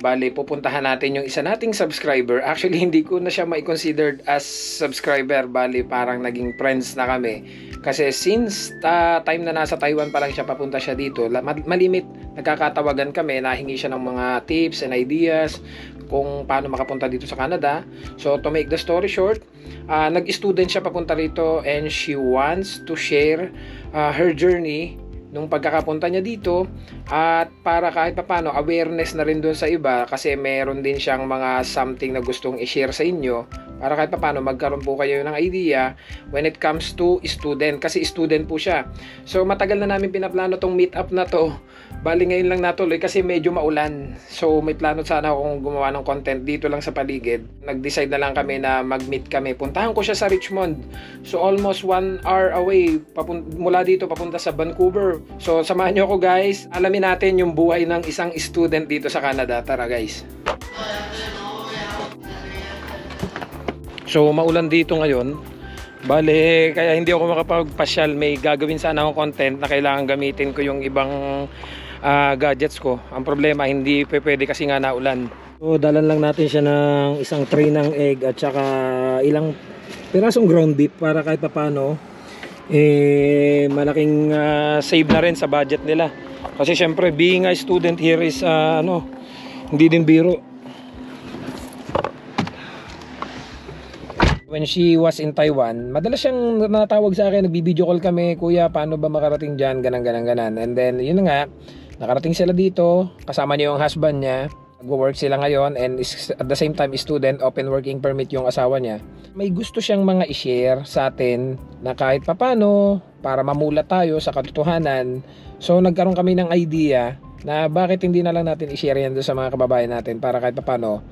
Bali, pupuntahan natin yung isa nating subscriber. Actually, hindi ko na siya ma-considered as subscriber. Bali, parang naging friends na kami. Kasi since time na nasa Taiwan pa lang siya, papunta siya dito, malimit, nagkakatawagan kami, nahingi siya ng mga tips and ideas kung paano makapunta dito sa Canada. So, to make the story short, nag-student siya papunta rito and she wants to share her journey nung pagkakapunta niya dito, at para kahit papaano awareness na rin doon sa iba, kasi meron din siyang mga something na gustong i-share sa inyo, para kahit papaano magkaroon po kayo ng idea when it comes to student, kasi student po siya. So matagal na namin pinaplano tong meet up na to, bali ngayon lang natuloy kasi medyo maulan. So may plano sana akong gumawa ng content dito lang sa paligid. Nag-decide na lang kami na mag-meet kami. Puntahan ko siya sa Richmond, so almost 1 hour away mula dito papunta sa Vancouver. So samahan nyo ako guys, alamin natin yung buhay ng isang student dito sa Canada. Tara guys. So maulan dito ngayon, bale kaya hindi ako makapagpasyal. May gagawin sana akong content na kailangan gamitin ko yung ibang gadgets ko. Ang problema, hindi pwede kasi nga naulan. So dalan lang natin siya ng isang tray ng egg at saka ilang pirasong ground beef para kahit papano malaking save na rin sa budget nila. Kasi syempre being a student here is hindi din biro. When she was in Taiwan, madalas siyang natawag sa akin, nagbi-video call kami, kuya paano ba makarating dyan, ganan. And then yun nga, nakarating sila dito, kasama niya yung husband niya. Nag-work sila ngayon and at the same time student, open working permit yung asawa niya. May gusto siyang mga i-share sa atin na kahit papano para mamulat tayo sa katotohanan. So nagkaroon kami ng idea na bakit hindi na lang natin i-share yan doon sa mga kababayan natin para kahit papano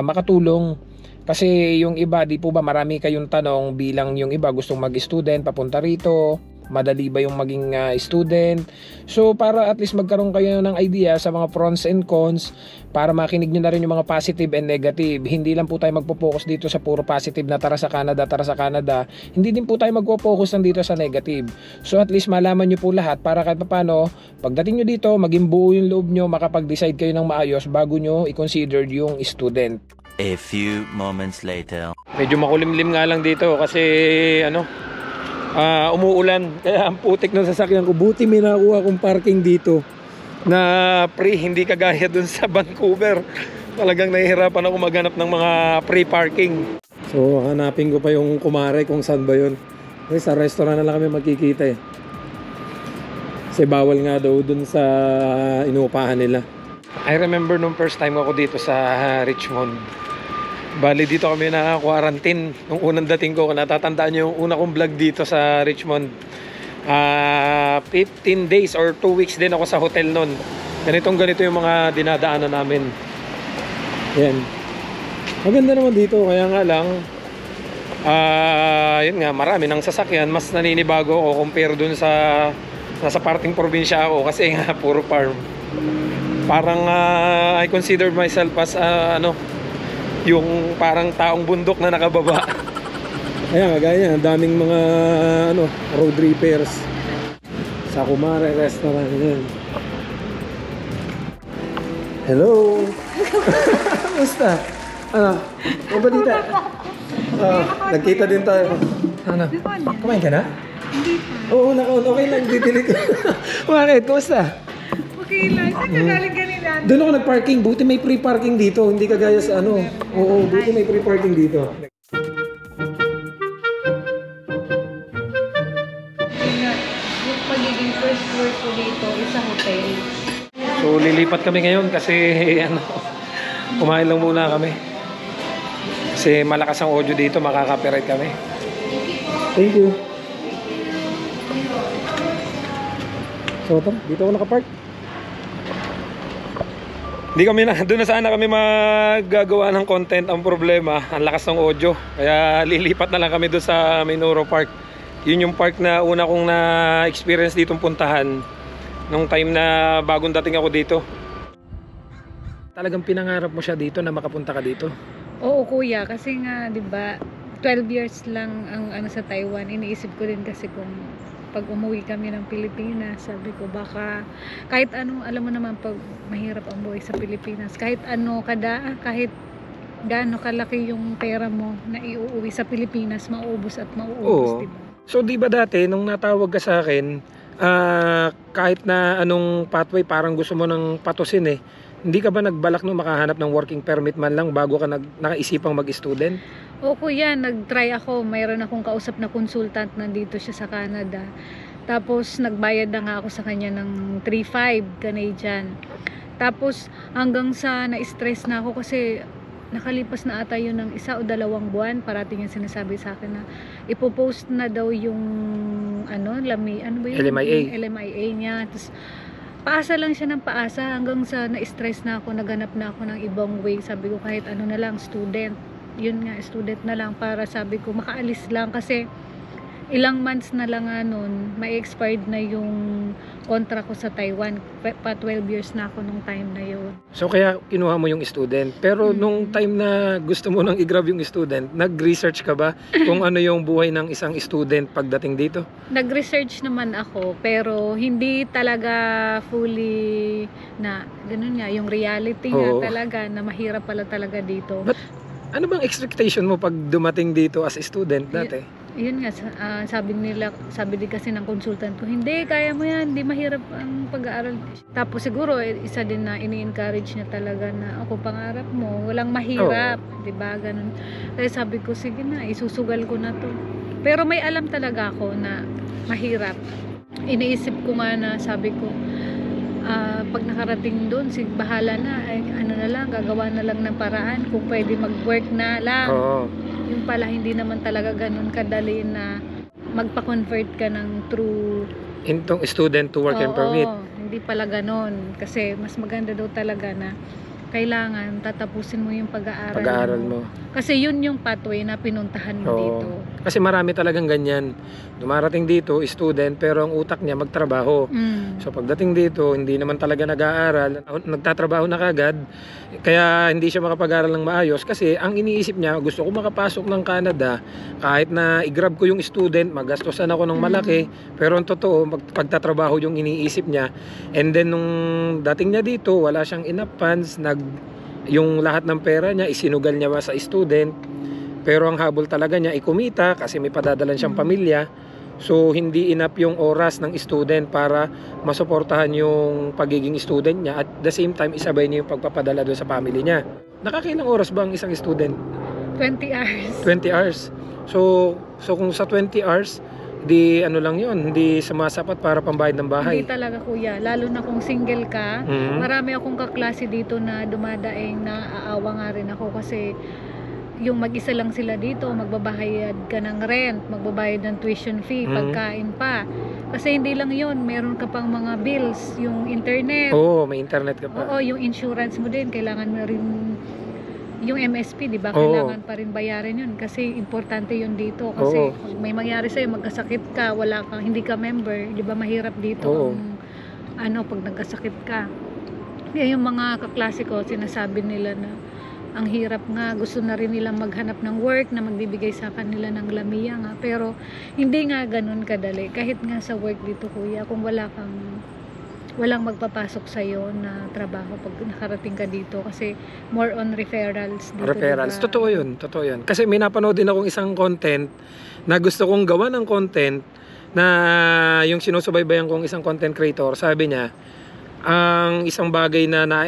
makatulong. Kasi yung iba, di po ba marami kayong tanong bilang yung iba gustong mag-student papunta rito, madali ba yung maging student. So para at least magkaroon kayo ng idea sa mga pros and cons, para makinig nyo na rin yung mga positive and negative. Hindi lang po tayo magpo-focus dito sa puro positive na tara sa Canada. Hindi din po tayo magpo-focus lang dito sa negative. So at least malaman nyo po lahat para kahit paano pagdating nyo dito, maging buo yung loob nyo, makapag-decide kayo ng maayos bago nyo i-consider yung student. A few moments later. Medyo makulimlim nga lang dito kasi umuulan, kaya ang putik ng sasakyan ko. Buti may nakuha akong parking dito na free, hindi kagaya dun sa Vancouver. Talagang nahihirapan ako maghanap ng mga free parking. So hanapin ko pa yung kumare kung saan ba yun. Kasi sa restaurant na lang kami magkikita kasi bawal nga daw dun sa inuupahan nila. I remember nung first time ako dito sa Richmond. Bali dito kami na quarantine nung unang dating ko. Natatandaan nyo yung una kong vlog dito sa Richmond. 15 days or 2 weeks din ako sa hotel nun. Ganito yung mga dinadaanan namin. Yan. Maganda naman dito, kaya nga lang yun nga, marami ng sasakyan. Mas naninibago ako compare dun sa nasa parting probinsya ako, kasi nga puro farm. Parang I consider myself as yung parang taong bundok na nakababa. Ayan, kagaya, ang daming mga road repairs sa Kumare Restaurant. Yan. Hello. Basta ang balita. Nagkita din tayo. Kumain ka na? Hindi pa. Oo, okay lang, didilig. Bakit? Kumusta? Okay lang. Saan ka galing kanina? Doon ako nag-parking. Buti may free parking dito. Hindi kagaya sa Oo, buti may free parking dito. Yung pagiging first work ko dito, isang hotel. So lilipat kami ngayon kasi kumain lang muna kami. Kasi malakas ang audio dito, makaka-copyright kami. Thank you. So dito ako nakapark. Hindi kami doon na sana kami maggagawa ng content. Ang problema, ang lakas ng audio. Kaya lilipat na lang kami doon sa Minoru Park. Yun yung park na una kong na-experience ditong puntahan nung time na bagong dating ako dito. Talagang pinangarap mo siya dito na makapunta ka dito? Oo kuya, kasi nga 'di ba 12 years lang ang sa Taiwan. Iniisip ko din kasi kung pag umuwi kami ng Pilipinas, sabi ko baka kahit ano, alam mo naman pag mahirap ang buhay sa Pilipinas, kahit ano kahit gaano kalaki yung pera mo na iuuwi sa Pilipinas, mauubos at Oo. mauubos, diba? So di ba dati nung natawag ka sa akin, kahit na anong pathway parang gusto mo nang patusin eh. Hindi ka ba nagbalak nung makahanap ng working permit man lang bago ka nakaisipang mag-student? O kuya, nag-try ako. Mayroon akong kausap na consultant, nandito siya sa Canada. Tapos nagbayad na nga ako sa kanya ng 3,500 Canadian. Tapos hanggang sa na-stress na ako kasi nakalipas na ata yun ng 1 o 2 buwan. Parating yung sinasabi sa akin na ipopost na daw yung ano ba yun? LMIA. Yung LMIA niya. Tapos paasa lang siya ng paasa hanggang sa na-stress na ako, naghanap na ako ng ibang way. Sabi ko kahit ano na lang, student. Yun nga, student na lang para sabi ko makaalis lang kasi ilang months na lang nun, may expired na yung contract ko sa Taiwan. Pa 12 years na ako nung time na yun. So kaya kinuha mo yung student. Pero nung time na gusto mo nang i-grab yung student, nag-research ka ba kung ano yung buhay ng isang student pagdating dito? Nag-research naman ako pero hindi talaga fully na ganun nga, yung reality Oo. nga talaga na mahirap pala talaga dito. But ano bang expectation mo pag dumating dito as a student dati? Yun nga, sabi din kasi ng consultant ko, hindi, kaya mo yan, hindi mahirap ang pag-aaral. Tapos siguro, isa din na ini-encourage niya talaga na, ako pangarap mo, walang mahirap, diba, ganun. Kaya sabi ko, sige na, isusugal ko na to. Pero may alam talaga ako na mahirap. Iniisip ko nga na, sabi ko, pag nakarating doon, bahala na, ano na lang, gagawa na lang ng paraan, kung pwede mag-work na lang. Oo. Yung pala hindi naman talaga ganun kadali na magpa-convert ka ng true Intong student to work and permit. hindi pala ganun kasi mas maganda daw talaga na kailangan tatapusin mo yung pag-aaral mo. Kasi yun yung pathway na pinuntahan mo dito. Kasi marami talagang ganyan. Dumarating dito, student, pero ang utak niya magtrabaho. So pagdating dito, hindi naman talaga nag-aaral, nagtatrabaho na kagad. Kaya hindi siya makapag-aral ng maayos kasi ang iniisip niya, gusto ko makapasok ng Canada, kahit na i-grab ko yung student, magastosan ako ng malaki, pero ang totoo, pagtatrabaho yung iniisip niya. And then nung dating niya dito, wala siyang enough funds, yung lahat ng pera niya isinugal niya sa student, pero ang habol talaga niya ikumita kasi may padadalan siyang pamilya. So hindi enough yung oras ng student para masuportahan yung pagiging student niya at the same time isabay niya yung pagpapadala doon sa family niya. Nakakailang oras ba ang isang student? 20 hours. 20 hours. So kung sa 20 hours, di ano lang yun, hindi sumasapat para pambayad ng bahay. Hindi talaga kuya, lalo na kung single ka. Marami akong kaklase dito na dumadaing na aawa nga rin ako kasi yung mag-isa lang sila dito, magbabayad ka ng rent, magbabayad ng tuition fee, pagkain pa. Kasi hindi lang yun, meron ka pang mga bills, yung internet. Oo, may internet ka pa. Oo, yung insurance mo din, kailangan mo rin yung MSP, di ba? Kailangan pa rin bayarin yun kasi importante yun dito. Kasi pag may mangyari sa'yo, magkasakit ka, hindi ka member, di ba mahirap dito pag nagkasakit ka. Kaya yung mga kaklase ko, sinasabi nila na ang hirap nga, gusto na rin nila maghanap ng work na magbibigay sa kanila ng lamiya nga. Pero hindi nga ganun kadali. Kahit nga sa work dito kuya, kung walang magpapasok sa'yo na trabaho pag nakarating ka dito kasi more on referrals dito. Referrals, diba? totoo yun. Kasi may napanood din akong isang content na gusto kong gawa ng content na yung sinusubaybayan kong isang content creator, sabi niya, ang isang bagay na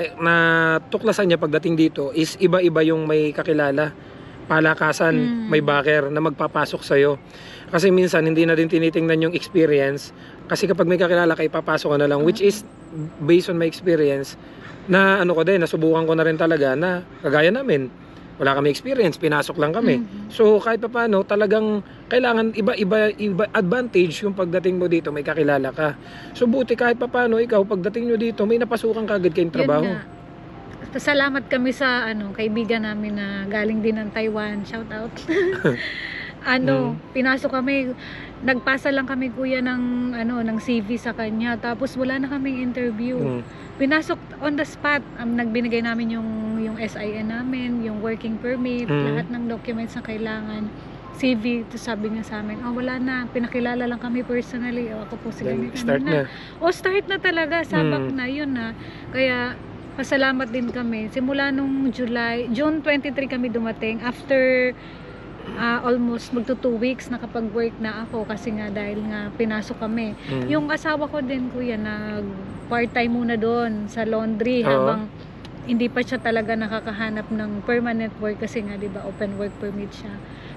tuklasan niya pagdating dito is iba-iba yung may kakilala, palakasan, may backer na magpapasok sa'yo. Kasi minsan hindi na din tinitingnan yung experience. Kasi kapag may kakilala ka, ipapasok ka na lang. Which is, based on my experience, na nasubukan ko na rin talaga na kagaya namin. Wala kami experience, pinasok lang kami. So kahit pa paano, talagang kailangan iba advantage yung pagdating mo dito, may kakilala ka. So buti kahit pa paano, ikaw pagdating nyo dito, may napasukan kagad kayong trabaho. Salamat kami sa kaibigan namin na galing din ng Taiwan. Shout out. Pinasok kami, nagpasa lang kami kuya ng CV sa kanya. Tapos wala na kaming interview. Pinasok on the spot. Nagbinigay namin yung SIN namin, yung working permit, lahat ng documents na kailangan. CV. Tapos sabi niya sa amin, wala na, pinakilala lang kami personally. Ako po si Then, ganito start na. Start na talaga, sabak na yun na. Kaya pasalamat din kami. Simula nung June 23 kami dumating. After almost magto 2 weeks nakapag-work na ako kasi nga dahil nga pinasok kami. Yung asawa ko din, kuya, nag part-time muna doon sa laundry habang hindi pa siya talaga nakakahanap ng permanent work kasi nga 'di ba open work permit siya.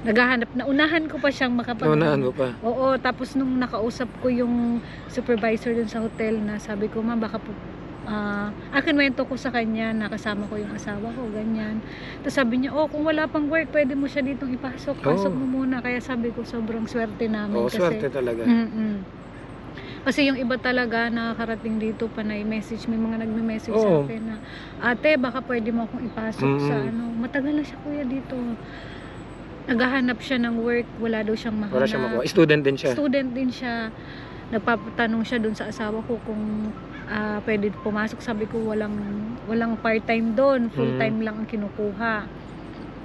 Naghahanap na, unahan ko pa siyang Unahan mo pa. Oo, tapos nung nakausap ko yung supervisor dun sa hotel na sabi ko, ma'am, baka po akinwento ko sa kanya na kasama ko yung asawa ko, ganyan. Tapos sabi niya, kung wala pang work, pwede mo siya ditong ipasok. Pasok mo muna. Kaya sabi ko, sobrang swerte namin. Kasi, swerte talaga. Kasi yung iba talaga nakakarating dito panay message, may mga nagme-message sa akin na, ate, baka pwede mo akong ipasok sa matagal na siya, kuya, dito. Naghahanap siya ng work, wala daw siyang mahanap. Wala siyang makuha. Student din siya. Nagpapatanong siya dun sa asawa ko kung pwede pumasok. Sabi ko, walang part-time doon, full-time lang ang kinukuha.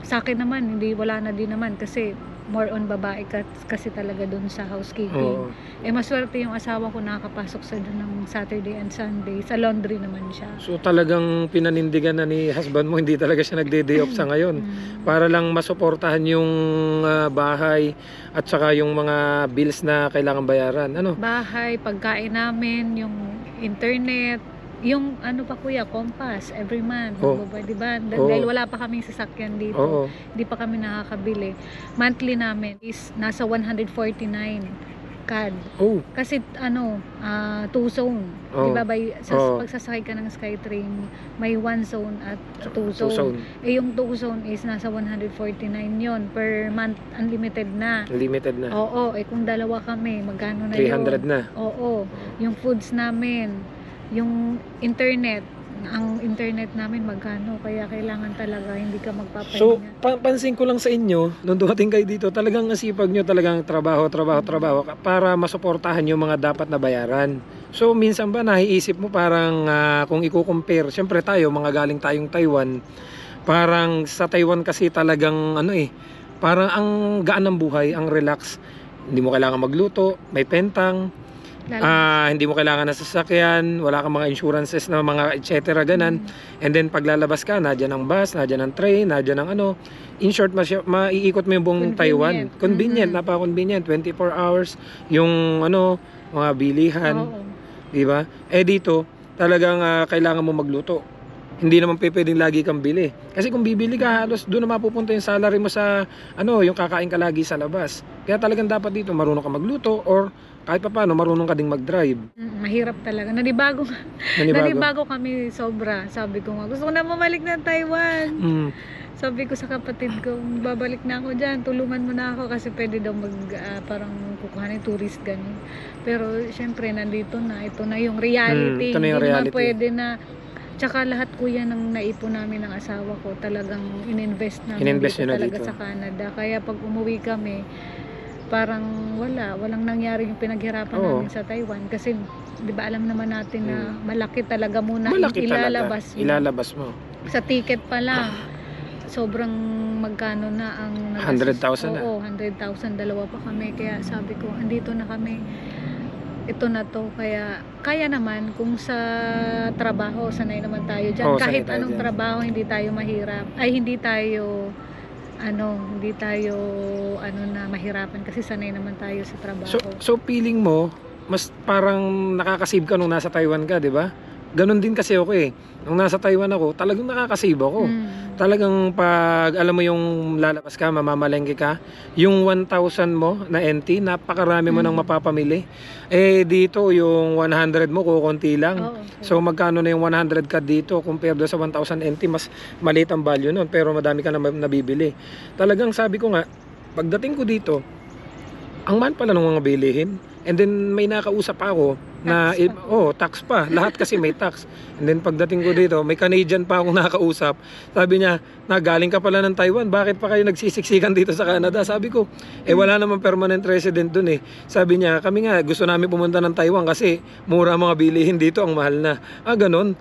Sa akin naman, wala na din naman kasi more on babae kasi talaga doon sa housekeeping. Maswerte yung asawa ko nakakapasok sa doon ng Saturday and Sunday. Sa laundry naman siya. So talagang pinanindigan na ni husband mo, hindi talaga siya nagde-day off sa ngayon. Para lang masuportahan yung bahay at saka yung mga bills na kailangan bayaran. Ano? Bahay, pagkain namin, yung internet, yung pa, kuya, Compass every month, diba? Dahil wala pa kaming sasakyan dito, hindi pa kami nakakabili. Monthly namin is nasa 149 CAD. Kasi 2 zone. Diba pagsasakay ka ng SkyTrain, may 1 zone at 2 zone. Yung 2 zone is nasa 149 yon per month, unlimited na. Kung dalawa kami, magkano na 300 na. Yung foods namin, yung internet, ang internet namin magkano, kaya kailangan talaga hindi ka magpapahinga. So, pansin ko lang sa inyo, nung dumating kayo dito, talagang asipag nyo, talagang trabaho para masuportahan yung mga dapat na bayaran. So, minsan ba naiisip mo parang kung i-compare, syempre tayo, mga galing tayong Taiwan, parang sa Taiwan kasi talagang parang ang gaan ng buhay, ang relax. Hindi mo kailangan magluto, may pentang, hindi mo kailangan ng sasakyan, wala kang mga insurances na mga etc. ganan. And then paglalabas ka, nadyan ang bus, nadyan ang train, nadyan ang in short, maiikot mo yung buong Taiwan. Convenient, napaka-convenient, 24 hours yung mga bilihan. Diba? Dito, talagang kailangan mo magluto. Hindi naman pwedeng lagi kang bili. Kasi kung bibili ka, halos doon na mapupunta yung salary mo sa yung kakain ka lagi sa labas. Kaya talagang dapat dito marunong ka magluto or kahit pa paano marunong ka ding mag-drive. Mahirap talaga. Nanibago kami sobra. Sabi ko nga, gusto ko na bumalik na Taiwan. Sabi ko sa kapatid ko, babalik na ako dyan, tulungan mo na ako kasi pwede daw parang kukuhanin tourist ganun. Pero syempre nandito na, ito na yung reality. Ito na yung reality. Hindi pwede na. Tsaka lahat, kuya, ng naipon namin ng asawa ko, talagang ininvest namin dito talaga sa Canada. Kaya pag umuwi kami, parang walang nangyari yung pinaghirapan namin sa Taiwan. Kasi, di ba, alam naman natin na malaki talaga muna ilalabas mo. Sa ticket pa lang, sobrang magkano na ang 100,000 na. 100,000, dalawa pa kami. Kaya sabi ko, andito na kami. Ito na to, kaya naman kung sa trabaho sanay naman tayo diyan, kahit anong trabaho hindi tayo mahirap, hindi tayo na mahirapan kasi sanay naman tayo sa trabaho. So feeling mo mas parang nakakasave ka nung nasa Taiwan ka, di ba? Ganon din kasi ako nung nasa Taiwan ako, talagang nakakasave ako. Talagang pag alam mo yung lalabas ka, mamamalengke ka, yung 1,000 mo na NT, napakarami mo nang mapapamili. Dito yung 100 mo kukunti lang. So magkano na yung 100 ka dito compared sa 1,000 NT, mas maliit ang value nun pero madami ka na nabibili. Talagang sabi ko nga, pagdating ko dito, ang mahal pala ng mga bilihin. And then may nakausap ako na tax pa. Lahat kasi may tax. And then pagdating ko dito, may Canadian pa akong nakausap. Sabi niya, galing ka pala ng Taiwan, bakit pa kayo nagsisiksikan dito sa Canada? Sabi ko, wala namang permanent resident dun Sabi niya, kami nga gusto namin pumunta ng Taiwan kasi mura mga bilihin dito, ang mahal na. Ganon.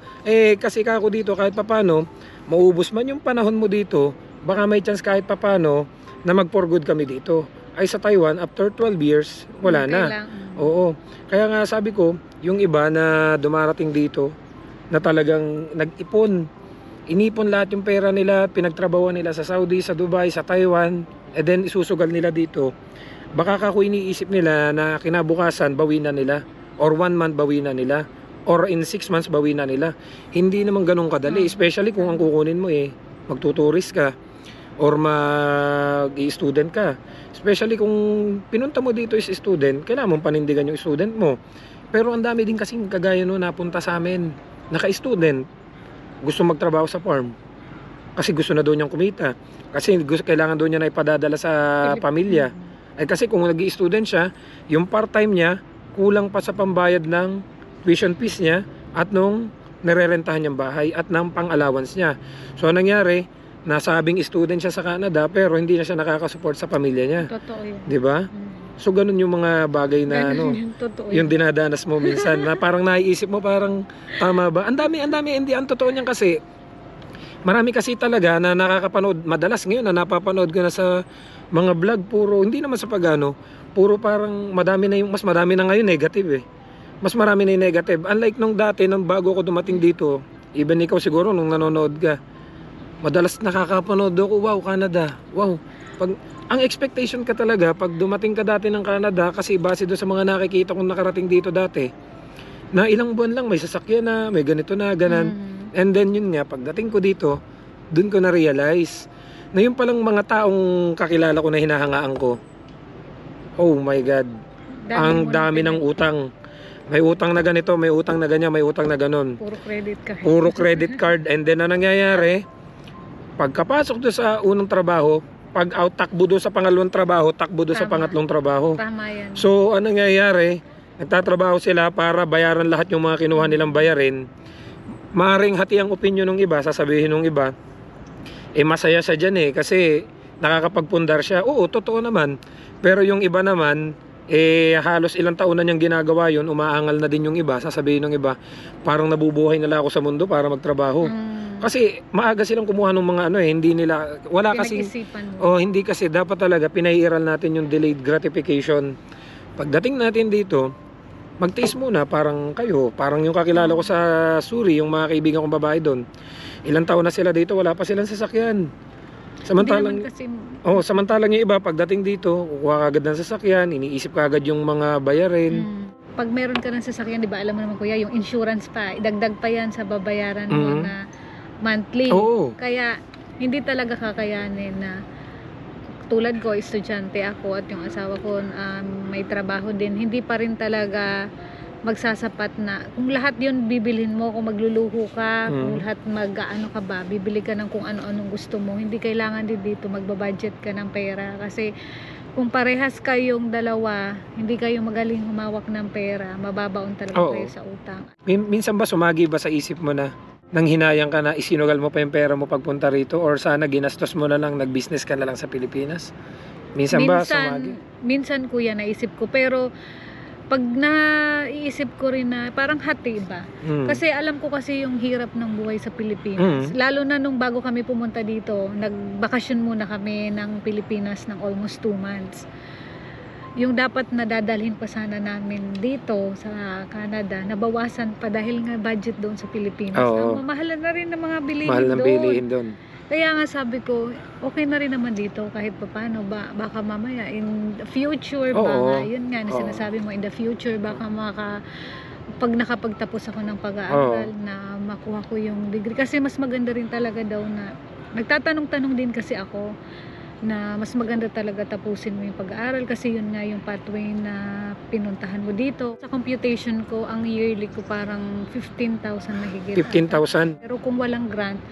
Kasi ako dito kahit papano, maubos man yung panahon mo dito, baka may chance kahit papano na mag-for good kami dito. Ay sa Taiwan, after 12 years, wala na. Oo. Kaya nga sabi ko, yung iba na dumarating dito, na talagang nag-ipon, inipon lahat yung pera nila, pinagtrabawan nila sa Saudi, sa Dubai, sa Taiwan, and then isusugal nila dito. Baka kako iniisip nila na kinabukasan, bawi na nila. Or 1 month, bawi na nila. Or in 6 months, bawi na nila. Hindi naman ganun kadali. Especially kung ang kukunin mo magtuturist ka or mag-i-student ka. Especially kung pinunta mo dito is student, kailangan mong panindigan yung student mo. Pero ang dami din kasing kagaya no napunta sa amin, naka-student, gusto magtrabaho sa farm. Kasi gusto na doon niyang kumita. Kasi kailangan doon niya na ipadadala sa pamilya. Ay kasi kung nag-i-student siya, yung part-time niya, kulang pa sa pambayad ng tuition fees niya at nung nirerentahan niyang bahay at ng pang-allowance niya. So nangyari, nasabing student siya sa Canada pero hindi na siya nakakasupport sa pamilya niya. Totoo yun. 'Di ba? So ganun yung mga bagay na yung dinadanas mo minsan na parang naiisip mo parang tama ba? Ang dami hindi ang totoo niyan kasi marami kasi talaga na nakakapanood madalas ngayon na napapanood ko na sa mga vlog puro hindi naman sa pagano, puro parang mas marami na ngayon negative Mas marami na yung negative. Unlike nung dati nung bago ako dumating dito, even ikaw siguro nung nanonood ka, madalas nakakapanood ako, wow, Canada. Wow. Ang expectation ka talaga pag dumating ka dati ng Canada kasi base doon sa mga nakikita kong nakarating dito dati na ilang buwan lang may sasakyan na, may ganito na, ganan. And then yun nga, pagdating ko dito, dun ko na-realize na yung palang mga taong kakilala ko na hinahangaan ko. Oh my God. Ang dami ng utang. May utang na ganito, may utang na ganyan, may utang na ganon. Puro credit card. Puro credit card. And then ang nangyayari, pagkapasok doon sa unang trabaho, pag out takbo doon sa pangalawang trabaho, takbo doon sa pangatlong trabaho. Tama yan. So, anong nangyayari? Nagtatrabaho sila para bayaran lahat yung mga kinuha nilang bayarin. Maaring hati ang opinion ng iba, sasabihin ng iba, masaya siya dyan kasi nakakapagpundar siya. Oo, totoo naman. Pero yung iba naman, halos ilang taon na niyang ginagawa yun, umaangal na din yung iba, sasabihin ng iba, parang nabubuhay nila ako sa mundo para magtrabaho. Kasi maaga silang kumuha ng mga hindi nila, wala kasi, hindi kasi dapat talaga pinaiiral natin yung delayed gratification. Pagdating natin dito, magtiis muna, parang yung kakilala ko sa Suri, yung mga kaibigan kong babae doon, ilang taon na sila dito, wala pa silang sasakyan. Samantalang samantalang yung iba pagdating dito, kukuha kagad ng sasakyan, iniisip kagad yung mga bayarin. Pag meron ka ng sasakyan, 'di ba? Alam mo naman kuya, yung insurance pa, idagdag pa 'yan sa babayaran mo na monthly. Kaya hindi talaga kakayanin na tulad ko, estudyante ako at yung asawa ko may trabaho din, hindi pa rin talaga magsasapat na kung lahat yun bibilhin mo, kung magluluho ka, kung lahat ka ba, bibili ka ng kung ano-anong gusto mo, hindi kailangan din dito magbabudget ka ng pera kasi kung parehas kayong dalawa, hindi kayo magaling humawak ng pera, mababaon talaga kayo sa utang. Minsan ba sumagi ba sa isip mo na nang hinayang ka na isinugal mo pa yung pera mo pagpunta rito or sana ginastos mo na lang, nag-business ka na lang sa Pilipinas? Minsan ba sumagi? Minsan kuya naisip ko, pero pag naiisip ko rin na parang hati ba? Kasi alam ko kasi yung hirap ng buhay sa Pilipinas. Lalo na nung bago kami pumunta dito, nagbakasyon muna kami ng Pilipinas ng almost 2 months. Yung dapat na dadalhin pa sana namin dito sa Canada, nabawasan pa dahil nga budget doon sa Pilipinas. Ang mamahalan na rin ng mga bilihin doon. Mahal ng bilihin doon. Kaya nga sabi ko, okay na rin naman dito kahit paano, baka mamaya in the future yun nga na sinasabi mo, in the future baka pag nakapagtapos ako ng pag-aaral na makuha ko yung degree. Kasi mas maganda rin talaga daw na, nagtatanong-tanong din kasi ako na mas maganda talaga tapusin mo yung pag-aaral kasi yun nga yung pathway na pinuntahan mo dito. Sa computation ko, ang yearly ko parang 15,000 na higit. 15,000? Pero kung walang grant,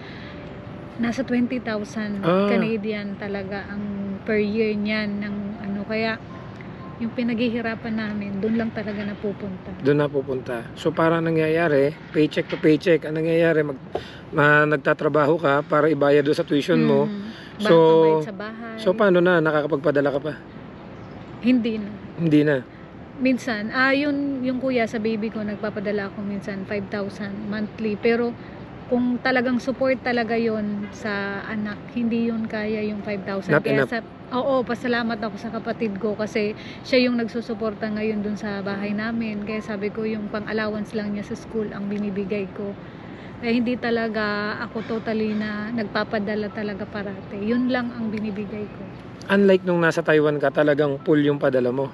nasa 20,000 Canadian talaga ang per year niyan ng kaya yung pinaghihirapan namin doon lang talaga napupunta. Doon napupunta. So parang nangyayari, paycheck to paycheck, ang nangyayari nagtatrabaho ka para ibayad doon sa tuition mo. So sa bahay. So paano na nakakapagpadala ka pa? Hindi na. Minsan, yung kuya sa baby ko nagpapadala ako minsan 5,000 monthly pero kung talagang support talaga yon sa anak, hindi yun kaya yung 5,000. Not Kaya enough. pasalamat ako sa kapatid ko kasi siya yung nagsusuporta ngayon dun sa bahay namin. Kaya sabi ko yung pang-allowance lang niya sa school ang binibigay ko. Kaya hindi talaga ako totally na nagpapadala talaga parate. Yun lang ang binibigay ko. Unlike nung nasa Taiwan ka, talagang full yung padala mo.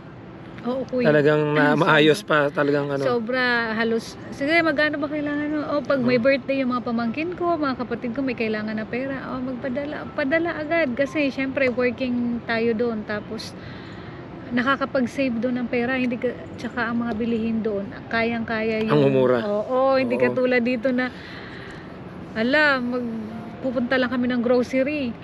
Oo, kuya. Talagang maayos pa, talagang ano. Sobra, halos, sige, magkano ba kailangan mo? O, pag may birthday yung mga pamangkin ko, mga kapatid ko, may kailangan na pera, o, padala agad. Kasi, syempre, working tayo doon. Tapos, nakakapag-save doon ng pera. Hindi ka, tsaka ang mga bilihin doon, kayang-kaya yung... Ang umura. Oo, hindi Oo. katulad dito na, pupunta lang kami ng grocery.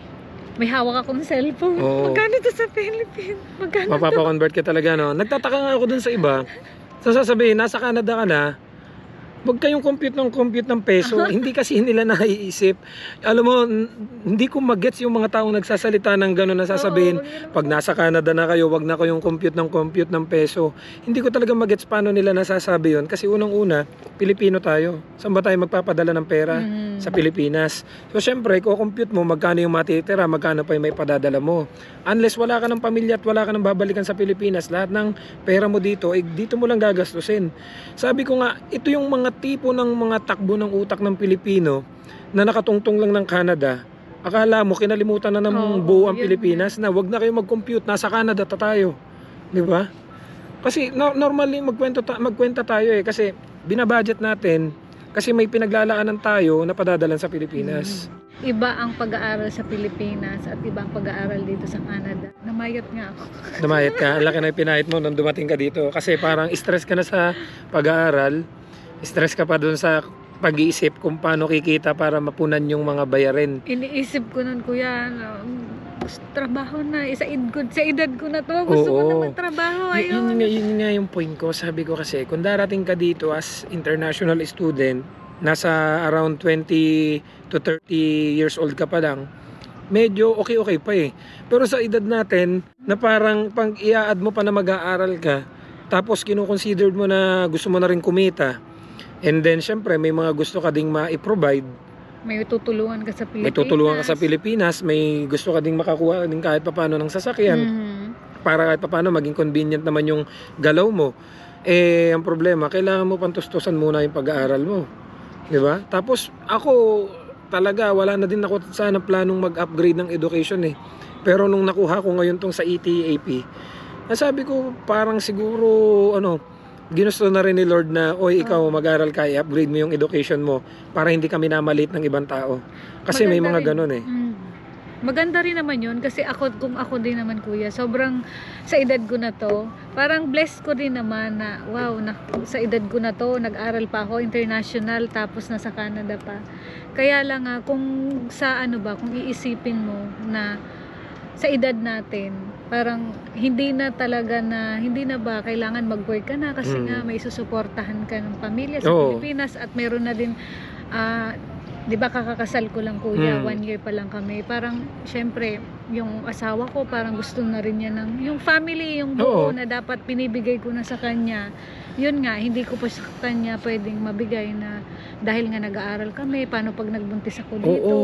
May hawak akong cellphone. Oo. Magkano to sa Philippines? Magkano to? Mapapa-convert ka talaga, no? Nagtataka nga ako dun sa iba. So, sasabihin, nasa Canada ka na, huwag kayong compute ng peso. Hindi kasi nila naiisip. Alam mo, hindi ko magets yung mga taong nagsasalita ng gano'n na sasabihin, pag nasa Canada na kayo, wag na kayong compute ng peso. Hindi ko talaga magets paano nila nasasabi yun. Kasi unang-una, Pilipino tayo. Saan ba tayo magpapadala ng pera? Sa Pilipinas. So, syempre, compute mo magkano yung matitira, magkano pa yung may padadala mo. Unless wala ka ng pamilya at wala ka ng babalikan sa Pilipinas, lahat ng pera mo dito, dito mo lang gagastusin. Sabi ko nga, ito yung mga tipo ng mga takbo ng utak ng Pilipino na nakatungtong lang ng Canada. Akala mo kinalimutan na ng buo ang Pilipinas na wag na kayo mag-compute, nasa Canada tayo. 'Di ba? Kasi normally magkwenta tayo kasi binabudget natin kasi may pinaglalaanan tayo na padadalan sa Pilipinas. Iba ang pag-aaral sa Pilipinas at iba ang pag-aaral dito sa Canada. Namayat nga ako. Namayat ka, laki na pinahit mo nung dumating ka dito kasi parang stress ka na sa pag-aaral. Stress ka pa dun sa pag-iisip kung paano kikita para mapunan yung mga bayarin. Iniisip ko nun, kuya, trabaho na. Sa edad ko na to. Gusto ko na magtrabaho. Yun nga yung point ko. Sabi ko kasi, kung darating ka dito as international student, nasa around 20 to 30 years old ka pa lang, medyo okay pa eh. Pero sa edad natin, na parang pang i-add mo pa na mag-aaral ka, tapos kinukonsider mo na gusto mo na rin kumita, and then syempre may mga gusto ka ding ma-provide, may tutulungan ka sa Pilipinas. May tutulungan ka sa Pilipinas, may gusto ka ding makakuha din kahit papaano ng sasakyan. Para kahit papaano maging convenient naman yung galaw mo. Ang problema, kailangan mo pantustusan muna yung pag-aaral mo. 'Di ba? Tapos ako talaga wala na din ako sana planong mag-upgrade ng education eh. Pero nung nakuha ko ngayon tong sa ETAP, nasabi ko parang siguro ginusto na rin ni Lord na, oy, ikaw mag-aral ka, i-upgrade mo yung education mo para hindi kami namalit ng ibang tao. Kasi may mga ganun eh. Maganda rin naman yun kasi kung ako din naman, kuya, sobrang sa edad ko na to, parang blessed ko din naman na, wow, sa edad ko na to, nag-aral pa ako, international, tapos nasa Canada pa. Kaya lang kung sa kung iisipin mo na sa edad natin, parang hindi na ba kailangan mag-work ka na kasi nga may susuportahan ka ng pamilya sa Pilipinas at meron na din, di ba kakakasal ko lang, kuya, 1 year pa lang kami. Parang syempre yung asawa ko parang gusto na rin niya ng yung family, yung buo na dapat pinibigay ko na sa kanya. Yun nga, hindi ko pa sa kanya pwedeng mabigay na dahil nga nag-aaral kami, paano pag nagbuntis ako dito.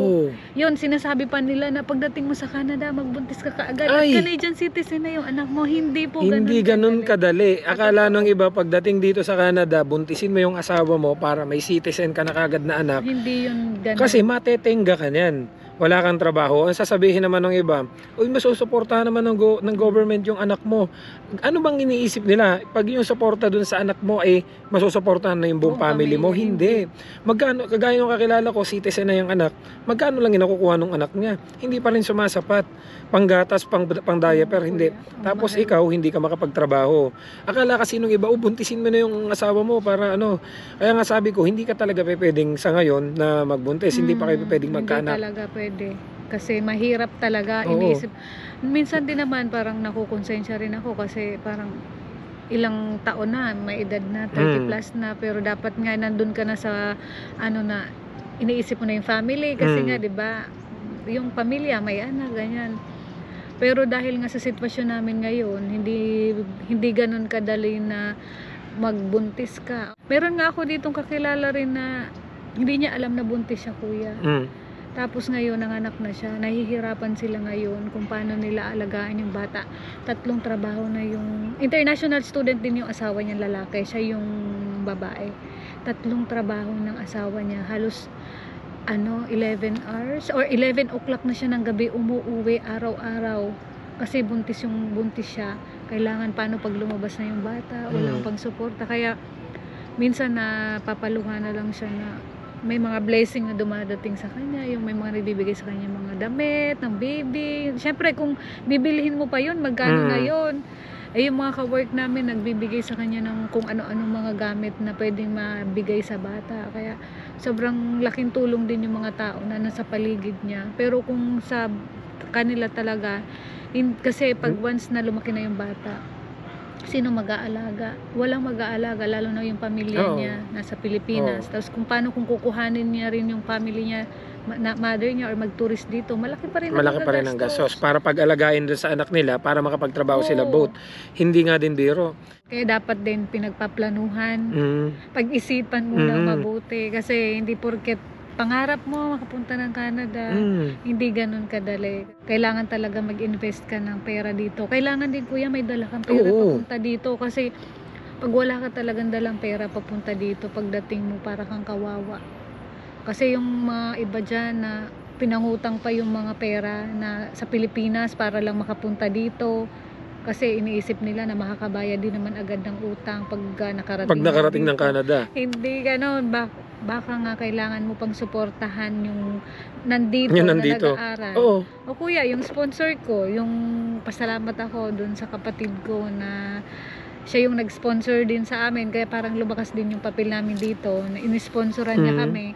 Yun, sinasabi pa nila na pagdating mo sa Canada, magbuntis ka kaagad. At Canadian citizen na yung anak mo. Hindi po ganun. Hindi ganun kadali. Akala nung iba, pagdating dito sa Canada, buntisin mo yung asawa mo para may citizen ka na kagad na anak. Hindi yun ganun. Kasi matetenga ka niyan. Wala kang trabaho. Ang sasabihin naman ng iba, uy, masusuportahan naman ng government yung anak mo. Ano bang iniisip nila? Pag yung suporta dun sa anak mo ay masusuportahan na yung buong family mo? Hindi. Magkano, kagaya nung kakilala ko, citizen na yung anak, magkano lang inakukuha ng anak niya? Hindi pa rin sumasapat. Panggatas, pang diaper, hindi. Tapos ikaw, hindi ka makapagtrabaho. Akala kasi nung iba, buntisin mo na yung asawa mo para Kaya nga sabi ko, hindi ka talaga pwedeng sa ngayon na magbuntis. Hindi pa kayo pwedeng magkaanak. Hindi talaga pwede. Kasi mahirap talaga. Iniisip. Minsan din naman parang nakukonsensya rin ako kasi parang ilang taon na, may edad na, 30 plus na, pero dapat nga nandun ka na sa na iniisip mo na yung family kasi nga 'di ba yung pamilya may anak ganyan. Pero dahil nga sa sitwasyon namin ngayon, hindi ganun kadali na magbuntis ka. Meron nga ako ditong kakilala rin na Hindi niya alam na buntis siya, kuya. Mm. Tapos ngayon, nanganak na siya. Nahihirapan sila ngayon kung paano nila alagaan yung bata. 3 trabaho na yung... International student din yung asawa niya, lalaki. Siya yung babae. 3 trabaho ng asawa niya. Halos 11 hours or 11 o'clock na siya ng gabi umuuwi araw-araw. Kasi buntis siya. Kailangan paano pag lumabas na yung bata, walang pang-suporta. Kaya minsan napapaluhan na lang siya na may mga blessing na dumadating sa kanya, yung may mga nagbibigay sa kanya mga damit, ng baby. Siyempre kung bibilihin mo pa yun, magkano na yun? Yung mga ka-work namin nagbibigay sa kanya ng kung ano-anong mga gamit na pwedeng mabigay sa bata. Kaya sobrang laking tulong din yung mga tao na nasa paligid niya. Pero kung sa kanila talaga, kasi pag once na lumaki na yung bata, sino mag-aalaga? Walang mag-aalaga, lalo na yung pamilya niya nasa Pilipinas. Tapos kung paano kung kukuhanin niya rin yung family niya, mother niya or mag-tourist dito, malaki pa rin ang gastos para pag-alagain doon sa anak nila para makapagtrabaho sila both. Hindi nga din biro. Kaya dapat din pinagpaplanuhan, pag-isipan muna mabuti kasi hindi porket pangarap mo makapunta ng Canada, hindi ganun kadali. Kailangan talaga mag-invest ka ng pera dito. Kailangan din, kuya, may dala kang pera papunta dito kasi pag wala ka talagang dalang pera papunta dito, pagdating mo para kang kawawa. Kasi yung mga iba dyan na pinangutang pa yung mga pera na sa Pilipinas para lang makapunta dito. Kasi iniisip nila na makakabayad din naman agad ng utang pag nakarating ng Canada. Hindi gano'n. Baka nga kailangan mo pang suportahan yung nandito. Na nag-aaral. O kuya, yung sponsor ko, yung pasalamat ako dun sa kapatid ko na siya yung nag-sponsor din sa amin. Kaya parang lumakas din yung papel namin dito. Na inisponsoran niya kami.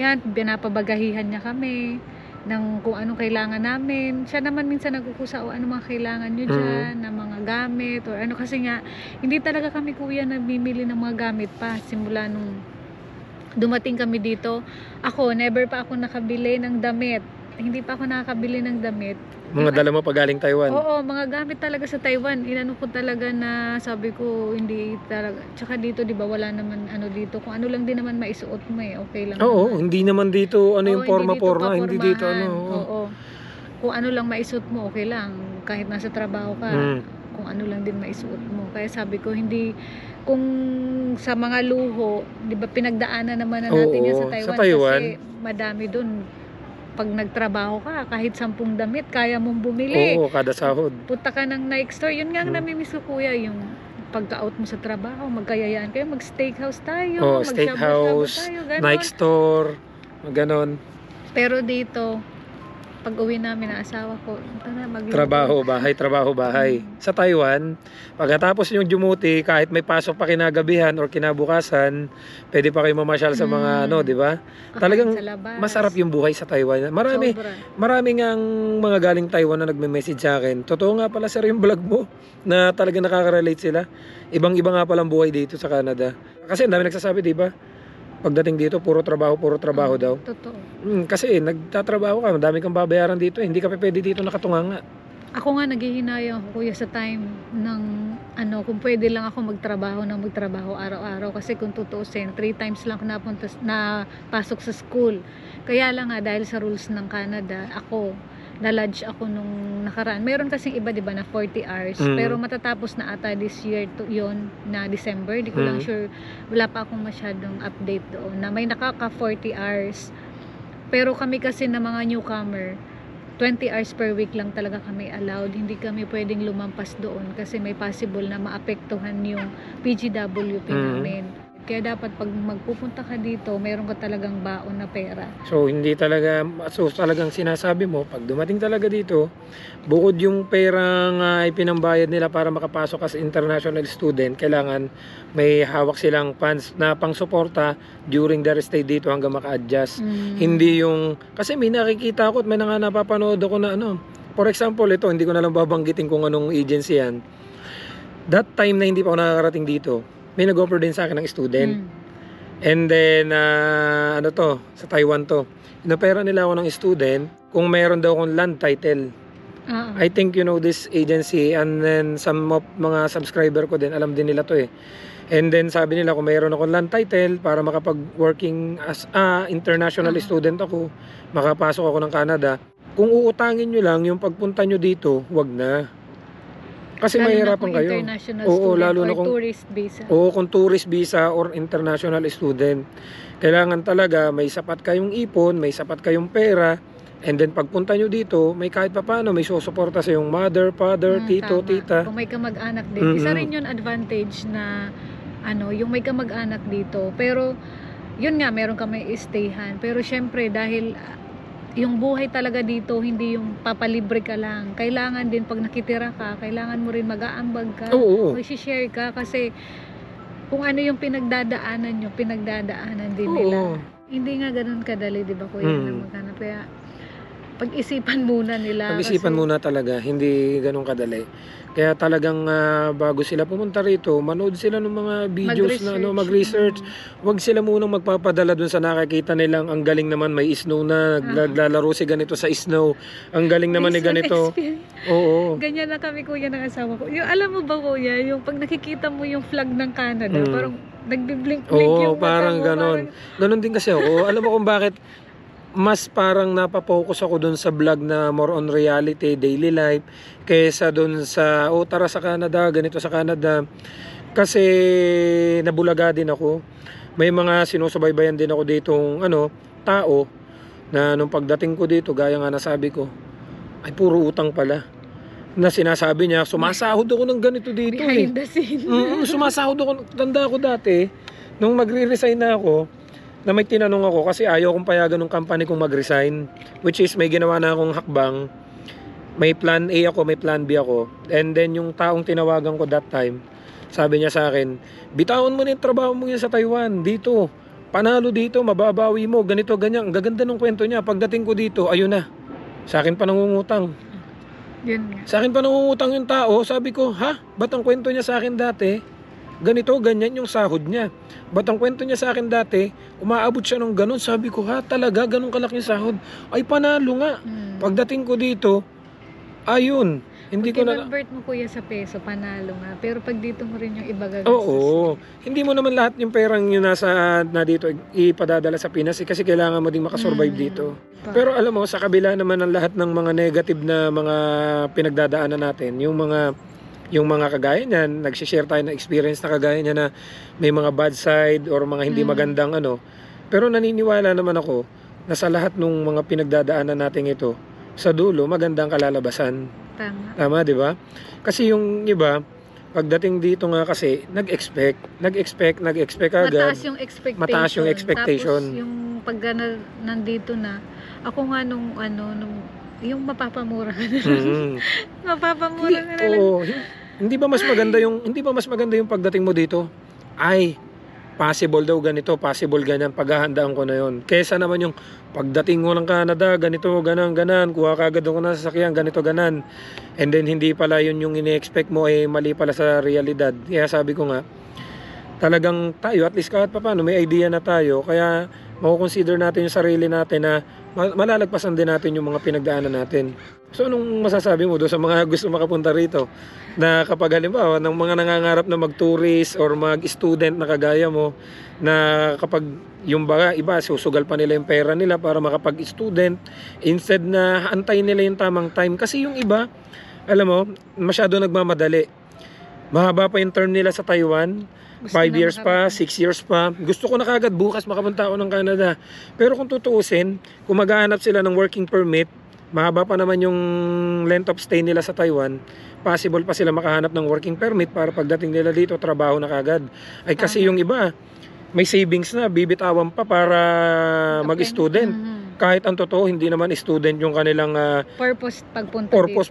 Yan, pinapabagahihan niya kami ng kung anong kailangan namin. Siya naman minsan nagkukusa o ano mga kailangan nyo dyan, na mga gamit or ano, kasi nga hindi talaga kami, kuya, nabimili ng mga gamit pa simula nung dumating kami dito. Ako, never pa ako nakabili ng damit. Hindi pa ako nakakabili ng damit. Mga dala mo pa galing Taiwan? Oo, mga gamit talaga sa Taiwan. Inano ko talaga na sabi ko, hindi talaga. Tsaka dito, di ba, wala naman ano dito. Kung ano lang din naman maisuot mo okay lang. Oo, naman. hindi naman dito yung forma-forma. Hindi dito Oo. Kung ano lang maisuot mo, okay lang. Kahit nasa trabaho ka, kung ano lang din maisuot mo. Kaya sabi ko, hindi, kung sa mga luho, di ba, pinagdaanan naman na natin yan sa Taiwan. Kasi madami dun. Pag nagtrabaho ka, kahit 10 damit, kaya mong bumili. Oo, kada sahod. Punta ka ng Nike store. Yun nga ang namimiss ko, kuya, yung pagka-out mo sa trabaho, magkayayaan kayo, mag-steakhouse tayo, mag-steakhouse, Nike store, ganon. Pero dito, pag uwi namin na asawa ko, trabaho, bahay. Sa Taiwan, pagkatapos yung dumuti, kahit may pasok pa kinagabihan or kinabukasan, pwede pa kayo mamasyal sa mga di ba? Talagang masarap yung buhay sa Taiwan. Marami ngang mga galing Taiwan na nagme-message sa akin. Totoo nga pala, sir, yung vlog mo na talagang nakaka-relate sila. Ibang-iba nga palang buhay dito sa Canada. Kasi ang dami nagsasabi, di ba? Pagdating dito, puro trabaho daw. Totoo. Kasi nagtatrabaho ka, madami kang babayaran dito, hindi ka pwede dito nakatunganga. Ako nga naghihinayang ako, kuya, sa time ng kung pwede lang ako magtrabaho araw-araw. Kasi kung tutuusin, 3 times lang ako napasok sa school. Kaya lang nga, dahil sa rules ng Canada, na-lodge ako nung nakaraan. Meron kasing iba, di ba, na 40 hours. Pero matatapos na ata this year yon na December. Di ko lang sure. Wala pa akong masyadong update doon. Na may nakaka 40 hours. Pero kami kasi na mga newcomer, 20 hours per week lang talaga kami allowed. Hindi kami pwedeng lumampas doon kasi may possible na maapektuhan yung PGWP namin. Kaya dapat pag magpupunta ka dito, meron ka talagang baon na pera. So talagang sinasabi mo, pag dumating talaga dito, bukod yung perang ipinambayad nila para makapasok as international student, kailangan may hawak silang funds na pang-suporta during their stay dito hanggang maka-adjust. Hindi yung, kasi may nakikita ako at may napapanood ako na for example, ito, hindi ko na lang babanggitin kung anong agency yan. That time na hindi pa ako nakakarating dito, may nag-offer din sa akin ng student. And then, sa Taiwan to. Inopera nila ako ng student kung meron daw akong land title. I think you know this agency, and then some of mga subscriber ko din, alam din nila to And then sabi nila kung mayroon akong land title para makapag-working as international student ako, makapasok ako ng Canada. Kung uutangin nyo lang yung pagpunta nyo dito, wag na. Kasi Lalo na mahirapan kung kayo. international Oo, student lalo na or kung tourist visa. Oo, kung tourist visa or international student. Kailangan talaga may sapat kayong ipon, may sapat kayong pera, and then pagpunta nyo dito, may kahit papaano, may susuporta sa yung mother, father, tito, Tama. tita. Kung may kamag-anak din. Isa Mm-mm. rin yun advantage na yung may kamag-anak dito. Pero yun nga, meron ka may stayhan. Pero syempre dahil yung buhay talaga dito, hindi yung papalibre ka lang. Kailangan din pag nakitira ka, kailangan mo rin mag-aambag ka. Oo. Mag-share ka kasi kung ano yung pinagdadaanan nyo, pinagdadaanan din Oo. nila. Hindi nga ganun kadali, di ba kuya, na maghanap. Kaya pag-isipan muna nila. Pag-isipan kasi, muna talaga, hindi ganun kadali. Kaya talagang bago sila pumunta rito, manood sila ng mga videos na mag-research. Huwag sila munang magpapadala dun sa nakakita nilang ang galing naman may snow na, naglalaro si ganito sa snow. Ang galing naman ni based on ganito. experience. Oo. Ganyan na kami kuya ng asawa ko. Yung, alam mo ba kuya, yung pag nakikita mo yung flag ng Canada, parang nagbiblink-blink Oo, yung mata parang mo. ganon. Ganon din kasi ako. Alam mo kung bakit mas parang napapokus ako dun sa vlog na more on reality, daily life, kaysa dun sa, tara sa Canada, ganito sa Canada. Kasi nabulaga din ako. May mga sinusubaybayan din ako ditong tao na nung pagdating ko dito, gaya nga nasabi ko, ay puro utang pala. Na sinasabi niya, sumasahod ako ng ganito dito behind the scene. Sumasahod ako, tanda ko dati, nung magre-resign na ako, na may tinanong ako kasi ayaw kong payagan ng company kong mag-resign, which is may ginawa na akong hakbang, may plan A ako, may plan B ako, and then yung taong tinawagan ko that time, sabi niya sa akin, bitawan mo na yung trabaho mo yan sa Taiwan, dito, panalo dito, mababawi mo, ganito, ganyan, ang gaganda ng kwento niya, pagdating ko dito, ayun na, sa akin pa nangungutang. Yun nga. Sa akin pa nangungutang yung tao, sabi ko, ba't ang kwento niya sa akin dati, ganito, ganyan yung sahod niya. Ba't ang kwento niya sa akin dati, umaabot siya ng ganun. Sabi ko, talaga, ganun kalaking sahod? Ay, panalo nga. Pagdating ko dito, ayun. Hindi ko na... Convert mo kuya sa peso, panalo nga. Pero pag dito mo rin yung iba gagastos. Oo. Hindi mo naman lahat yung perang yun na dito ipadadala sa Pinas kasi kailangan mo ding makasurvive dito. Pero alam mo, sa kabila naman ng lahat ng mga negative na mga pinagdadaanan natin, yung mga kagaya niyan, nagsishare tayo ng experience na kagaya niya na may mga bad side or mga hindi magandang Pero naniniwala naman ako na sa lahat ng mga pinagdadaanan natin ito, sa dulo, magandang kalalabasan. Tama. Tama, di ba? Kasi yung iba, pagdating dito nga kasi, nag-expect agad. Mataas yung expectation. expectation. Tapos yung pag nandito na, ako nga nung yung mapapamura ka na lang. Mapapamura ka na lang. Oo. Hindi ba mas maganda yung pagdating mo dito? Ay, possible daw ganito, possible ganyan, paghahandaan ko na yon. Kesa naman yung pagdating mo ng Canada, ganito, ganan, kuha ka agad ako ng sasakyan, ganito, ganan. And then hindi pala yun yung ini-expect mo, mali pala sa realidad. Kaya sabi ko nga, talagang tayo, at least kahit pa paano, may idea na tayo. Kaya mako-consider natin yung sarili natin na malalagpasan din natin yung mga pinagdaanan natin. So anong masasabi mo doon sa mga gusto makapunta rito? Na kapag halimbawa ng mga nangangarap na mag-tourist or mag-student na kagaya mo, na kapag yung iba susugal pa nila yung pera nila para makapag-student, instead na antayin nila yung tamang time. Kasi yung iba, alam mo, masyado nagmamadali. Mahaba pa yung term nila sa Taiwan, 5 years pa, 6 years pa. Gusto ko na kagad bukas makapunta ako ng Canada. Pero kung tutuusin, kung maghahanap sila ng working permit, mahaba pa naman yung length of stay nila sa Taiwan, possible pa sila makahanap ng working permit para pagdating nila dito, trabaho na kagad. Ay kasi yung iba, may savings na, bibitawan pa para mag-student. Kahit ang totoo, hindi naman student yung kanilang purpose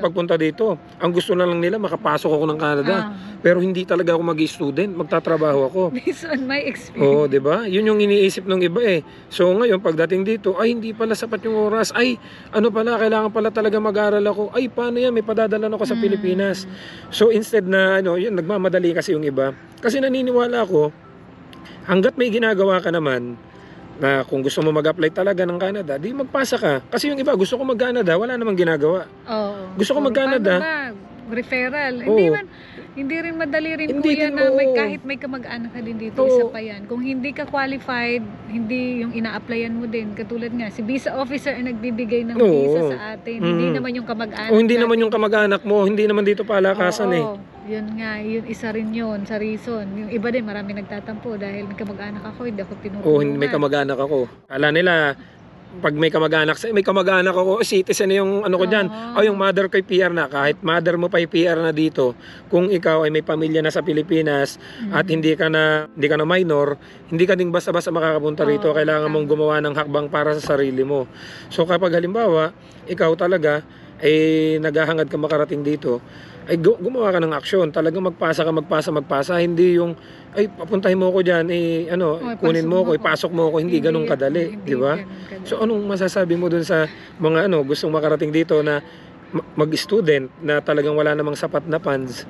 pagpunta dito. Ang gusto na lang nila, makapasok ako ng Canada. Pero hindi talaga ako mag-student, magtatrabaho ako. Based on my experience. Oo, 'di ba? Yun yung iniisip ng iba eh. So ngayon pagdating dito, ay hindi pala sapat yung oras. Ay ano pala, kailangan pala talaga mag-aral ako. Ay paano yan, may padadala ako sa Pilipinas. So instead na yun nagmamadali kasi yung iba. Kasi naniniwala ako, hangga't may ginagawa ka naman, na kung gusto mo mag-apply talaga ng Canada, di magpasa ka. Kasi yung iba, gusto ko mag-Canada, wala namang ginagawa. Oo. Gusto ko mag-Canada. Referral. Oo. Hindi man, Hindi rin madali rin Hindi kuya din, na oo. kahit may kamag-anak ka din dito, Oo. isa pa yan. Kung hindi ka qualified, hindi yung ina-applyan mo din. Katulad nga, si visa officer ang nagbibigay ng Oo. visa sa atin. Hindi Mm. naman yung kamag-anak O hindi naman natin. yung kamag-anak mo, hindi naman dito palakasan eh. Oo, yun nga, yun isa rin yun sa reason. Yung iba din, marami nagtatampo dahil may kamag-anak ako, hindi ako O may tinutulungan. kamag-anak ako. Kala nila, pag may kamag-anak ako, citizen na yung ano ko dyan. Oo. O yung mother ko ay PR na. Kahit mother mo pa ay PR na dito, kung ikaw ay may pamilya na sa Pilipinas at hindi ka na minor, hindi ka ding basta-basta makakapunta rito. Oo, Kailangan mong tama. gumawa ng hakbang para sa sarili mo. So kapag halimbawa, ikaw talaga ay naghahangad ka makarating dito, ay gumawa ka ng aksyon. Talagang magpasa. Hindi yung, ay papuntahin mo ko dyan, kunin mo ko, ipasok mo ko. Hindi ganun kadali, hindi di ba? ganun kadali. So anong masasabi mo dun sa mga gustong makarating dito na mag-student na talagang wala namang sapat na funds?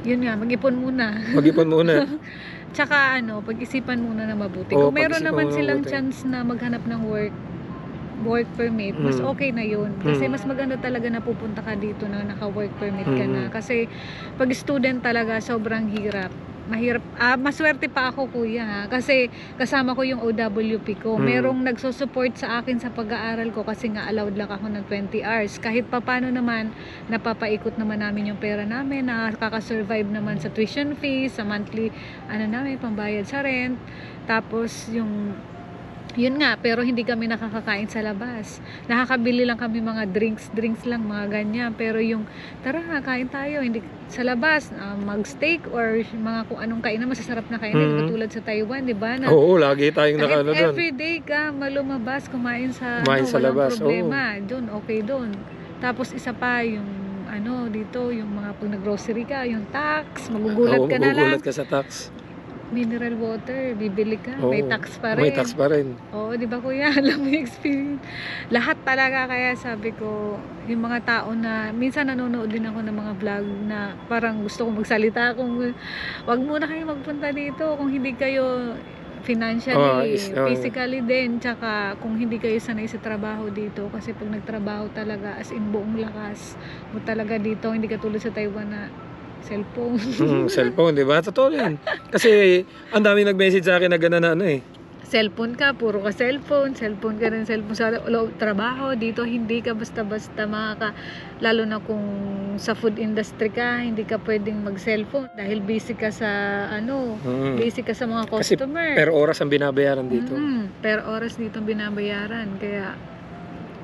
Yun nga, mag-ipon muna. Mag-ipon muna. Tsaka pag-isipan muna na mabuti. Oo, Kung meron pag-isipan naman muna silang mabuti. chance na maghanap ng work permit, mas okay na yun. Kasi mas maganda talaga na pupunta ka dito na naka-work permit ka na. Kasi pag student talaga, sobrang hirap. Mahirap. Maswerte pa ako kuya ha. Kasi kasama ko yung OWP ko. Merong nagsusupport sa akin sa pag-aaral ko kasi nga allowed lang ako ng 20 hours. Kahit papano naman, napapaikot naman namin yung pera namin. Nakaka-survive naman sa tuition fees, sa monthly, namin, pambayad sa rent. Tapos yun nga, pero hindi kami nakakakain sa labas. Nakakabili lang kami mga drinks lang, mga ganyan. Pero yung, tara, kain tayo, hindi sa labas, mag-steak or mga kung anong kainan, masasarap na kainan, katulad sa Taiwan, di ba? Na, Oo, lagi tayong kahit nakano doon. everyday ka malumabas, kumain sa, Sa walang labas, problema. Doon, okay doon. Tapos isa pa, yung dito, yung mga pag nag-grocery ka, yung tax, magugulat ka na lang. Magugulat ka sa tax. Mineral water, bibili ka, Oo, may tax pa rin. May tax pa rin. Oo, di ba kuya? Alam mo yung experience. Lahat talaga, kaya sabi ko, yung mga tao na, minsan nanonood din ako ng mga vlog na parang gusto kong magsalita kung wag muna kayo magpunta dito kung hindi kayo financially, physically din, tsaka kung hindi kayo sanay sa trabaho dito. Kasi pag nagtrabaho talaga, as in buong lakas mo talaga dito, hindi katulad sa Taiwan na cellphone. Cellphone, di ba? Totoo yan. Kasi ang dami nag-message sa akin na gano'n na Cellphone ka, puro ka cellphone ka rin cellphone sa trabaho. Dito hindi ka basta-basta lalo na kung sa food industry ka, hindi ka pwedeng mag-cellphone dahil busy ka sa busy ka sa mga Kasi customer. per oras ang binabayaran dito. Per oras dito binabayaran, kaya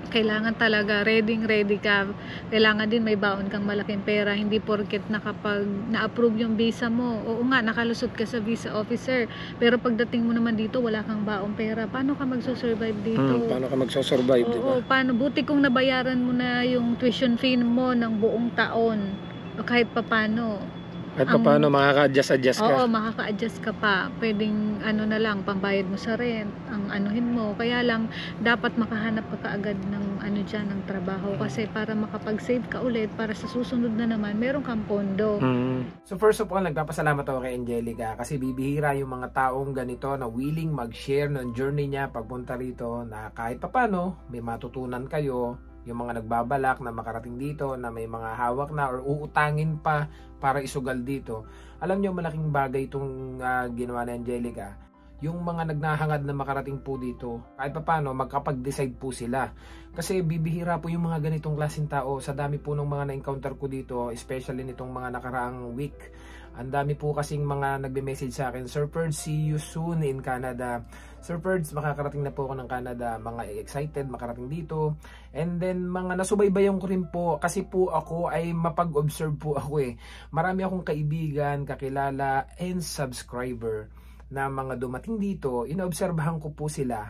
kailangan talaga ready ka. Kailangan din may baon kang malaking pera, hindi porket nakapag na-approve yung visa mo. Oo nga, nakalusot ka sa visa officer, pero pagdating mo naman dito wala kang baong pera. Paano ka magso-survive dito? Paano ka magso-survive, di ba? Oo, paano? Buti kung nabayaran mo na yung tuition fee mo ng buong taon o kahit papano. At paano makaka-adjust ka? Oo, makaka-adjust ka pa. Pwedeng na lang, pambayad mo sa rent, ang anuhin mo. Kaya lang, dapat makahanap ka kaagad ng ng trabaho. Kasi para makapag-save ka ulit, para sa susunod na naman, meron kang pondo. So first of all, nagpapasalamat ako kay Angelica kasi bibihira yung mga taong ganito na willing mag-share ng journey niya pagpunta rito na kahit papano, may matutunan kayo. Yung mga nagbabalak na makarating dito, na may mga hawak na or uutangin pa para isugal dito. Alam nyo, malaking bagay itong ginawa ni Angelica. Yung mga nagnahangad na makarating po dito, kahit pa paano, magkapag-decide po sila. Kasi bibihira po yung mga ganitong klaseng tao. Sa dami po ng mga na-encounter ko dito, especially nitong mga nakaraang week. Ang dami po kasing mga nagbe-message sa akin, Sir Ferds, see you soon in Canada. Sir Ferds, makakarating na po ako ng Canada. Mga excited makarating dito. And then, mga nasubaybayan ko rin po, kasi po ako ay mapag-observe po ako Marami akong kaibigan, kakilala, and subscriber na mga dumating dito. Inoobserbahan ko po sila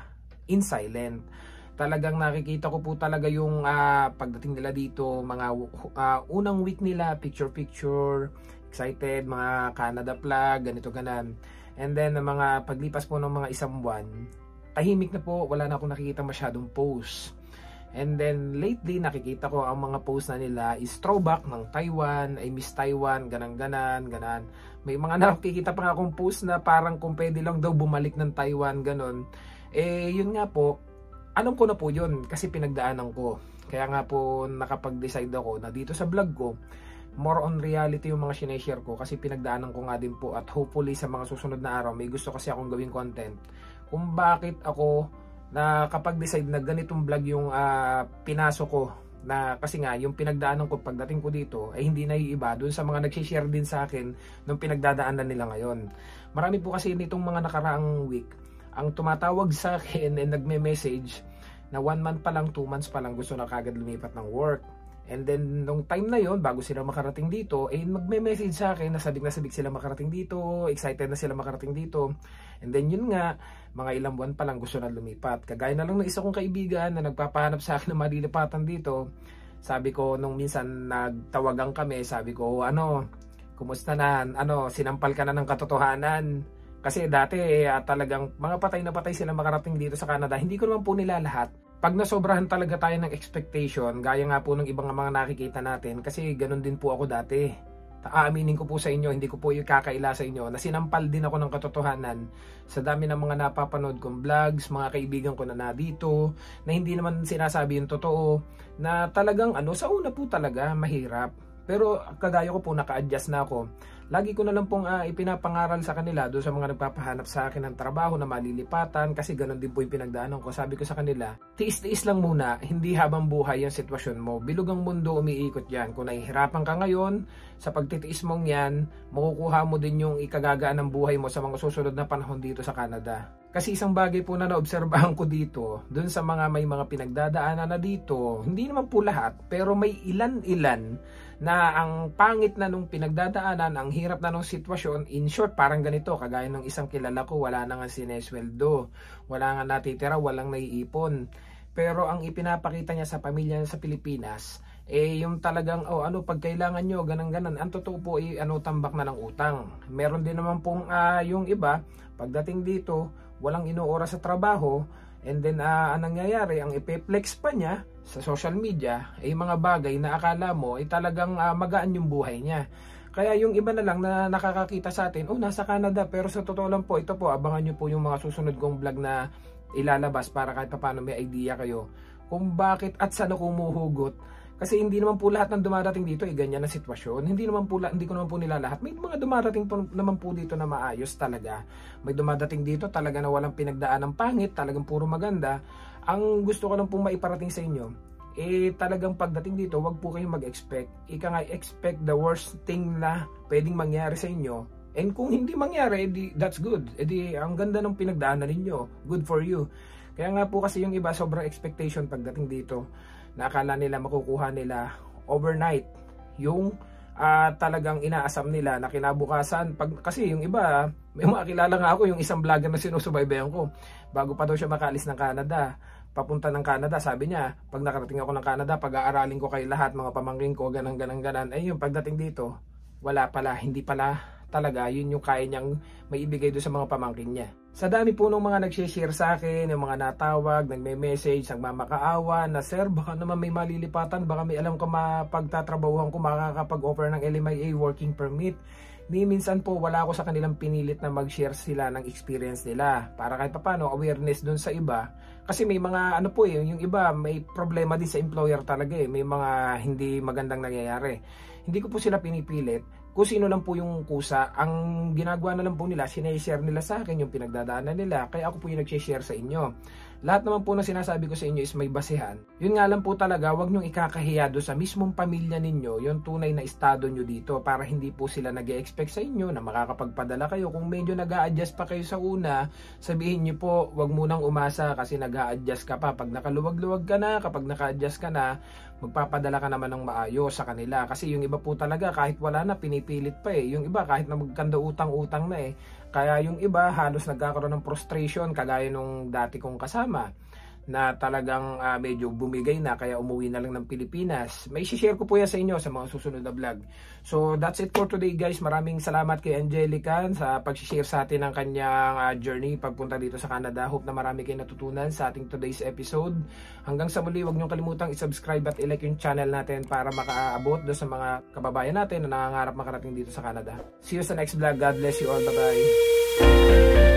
in silent. Talagang nakikita ko po talaga yung pagdating nila dito, mga unang week nila, picture, excited, mga Canada flag, ganito ganan. And then mga paglipas po ng mga isang buwan, tahimik na po, wala na akong nakikita masyadong post. And then lately nakikita ko ang mga post na nila is throwback ng Taiwan, I miss Taiwan, ganan. May mga nakikita pa nga akong post na parang kung pwede lang daw bumalik ng Taiwan, ganon. Yun nga po, alam ko na po yun kasi pinagdaanan ko. Kaya nga po nakapag-decide ako na dito sa vlog ko, more on reality yung mga sineshare ko kasi pinagdaanan ko nga din po, at hopefully sa mga susunod na araw may gusto kasi akong gawing content kung bakit ako na kapag decide na ganitong vlog yung pinasok ko, na kasi nga yung pinagdaanan ko pagdating ko dito ay hindi naiiba dun sa mga nagsishare din sa akin nung pinagdadaanan nila ngayon. Marami po kasi nitong mga nakaraang week ang tumatawag sa akin and nagme-message na 1 month pa lang, 2 months pa lang gusto na kagad lumipat ng work. And then, nung time na yon bago sila makarating dito, magme-message sa akin, na sabik sila makarating dito, excited na sila makarating dito. And then, yun nga, mga ilang buwan pa lang gusto na lumipat. Kagaya na lang ng isa kong kaibigan na nagpapahanap sa akin ng malilipatan dito. Sabi ko, nung minsan nagtawagan kami, sabi ko, kumusta na, sinampal ka na ng katotohanan. Kasi dati, talagang mga patay na patay sila makarating dito sa Canada. Hindi ko naman po nila lahat. Pag nasobrahan talaga tayo ng expectation, gaya nga po ng ibang mga nakikita natin, kasi ganun din po ako dati. Aaminin ko po sa inyo, hindi ko po ikakaila sa inyo, na sinampal din ako ng katotohanan sa dami ng mga napapanood kong vlogs, mga kaibigan ko na dito, na hindi naman sinasabi yung totoo, na talagang sa una po talaga, mahirap. Pero kagaya ko po, naka-adjust na ako. Lagi ko na lang pong ipinapangaral sa kanila doon sa mga nagpapahanap sa akin ng trabaho na malilipatan, kasi ganun din po yung pinagdaanan ko. Sabi ko sa kanila, tiis-tiis lang muna, hindi habang buhay yung sitwasyon mo. Bilog ang mundo, umiikot yan. Kung nahihirapan ka ngayon, sa pagtitiis mong yan, makukuha mo din yung ikagagaan ng buhay mo sa mga susunod na panahon dito sa Canada. Kasi isang bagay po na naobserbahan ko dito, doon sa may mga pinagdadaanan na dito, hindi naman po lahat, pero may ilan-ilan na ang pangit na nung pinagdadaanan, ang hirap na nung sitwasyon. In short, parang ganito, kagaya ng isang kilala ko, wala na nga sinesweldo, wala nga natitira, walang naiipon. Pero ang ipinapakita niya sa pamilya niya sa Pilipinas, yung talagang, pag kailangan nyo, ganang-ganan. Ang totoo po, tambak na ng utang. Meron din naman pong yung iba, pagdating dito, walang inuoras sa trabaho, and then anong nangyayari, ang ipeplex pa niya sa social media ay mga bagay na akala mo ay talagang magaan yung buhay niya. Kaya yung iba na lang na nakakakita sa atin, nasa Canada, pero sa totoo lang po, ito po, abangan nyo po yung mga susunod kong vlog na ilalabas para kahit paano may idea kayo kung bakit at saan ako umuhugot. Kasi hindi naman po lahat ng dumarating dito ay ganyan na sitwasyon. Hindi ko naman po nila lahat. May mga dumarating po naman po dito na maayos talaga. May dumadating dito talaga na walang pinagdaan ng pangit, talagang puro maganda. Ang gusto ko lang po maiparating sa inyo, talagang pagdating dito, wag po kayong mag-expect. Expect the worst thing na pwedeng mangyari sa inyo. And kung hindi mangyari, that's good. Ang ganda ng pinagdaanan ninyo. Good for you. Kaya nga po kasi yung iba, sobrang expectation pagdating dito, na akala nila makukuha nila overnight yung talagang inaasam nila na kinabukasan. Kasi yung iba, may makakilala nga ako, yung isang vlogger na sinusubaybayan ko, bago pa daw siya makaalis ng Canada, papunta ng Canada, sabi niya, pag nakarating ako ng Canada, pag-aaralin ko kayo lahat, mga pamangkin ko, ganang. Yung pagdating dito, wala pala, hindi pala talaga yun yung kaya niyang maibigay doon sa mga pamangkin niya. Sa dami po ng mga nag-share sa akin, yung mga natawag, nagme-message, nagmamakaawa na, sir, baka naman may malilipatan, baka may alam ka mapagtatrabahuhan ko, makakapag-offer ng LMIA working permit. Minsan po wala ako sa kanilang pinilit na mag-share sila ng experience nila para kahit paano awareness doon sa iba. Kasi may mga yung iba may problema din sa employer talaga may mga hindi magandang nangyayari. Hindi ko po sila pinipilit. Kung sino lang po yung kusa, ang ginagawa na lang po nila, sineshare nila sa akin yung pinagdadaanan nila, kaya ako po yung nag-share sa inyo. Lahat naman po na sinasabi ko sa inyo is may basehan. Yun nga lang po talaga, wag nyong ikakahiya doon sa mismong pamilya ninyo, yung tunay na estado nyo dito, para hindi po sila nag-e-expect sa inyo na makakapagpadala kayo. Kung medyo nag-a-adjust pa kayo sa una, sabihin nyo po, wag munang umasa kasi nag-a-adjust ka pa. Pag nakaluwag-luwag ka na, kapag naka-adjust ka na, magpapadala ka naman ng maayos sa kanila. Kasi yung iba po talaga, kahit wala na, pinipilit pa Yung iba, kahit na magkanda utang-utang na Kaya yung iba, halos nagkakaroon ng frustration, kagaya nung dati kong kasama, na talagang medyo bumigay na, kaya umuwi na lang ng Pilipinas. May share ko po yan sa inyo sa mga susunod na vlog. So that's it for today guys. Maraming salamat kay Angelica sa pag-share sa atin ng kanyang journey pagpunta dito sa Canada. Hope na marami kayong natutunan sa ating today's episode. Hanggang sa muli, huwag niyong kalimutang i-subscribe at i-like yung channel natin para makaabot doon sa mga kababayan natin na nangangarap makarating dito sa Canada. See you sa next vlog. God bless you all. Bye bye.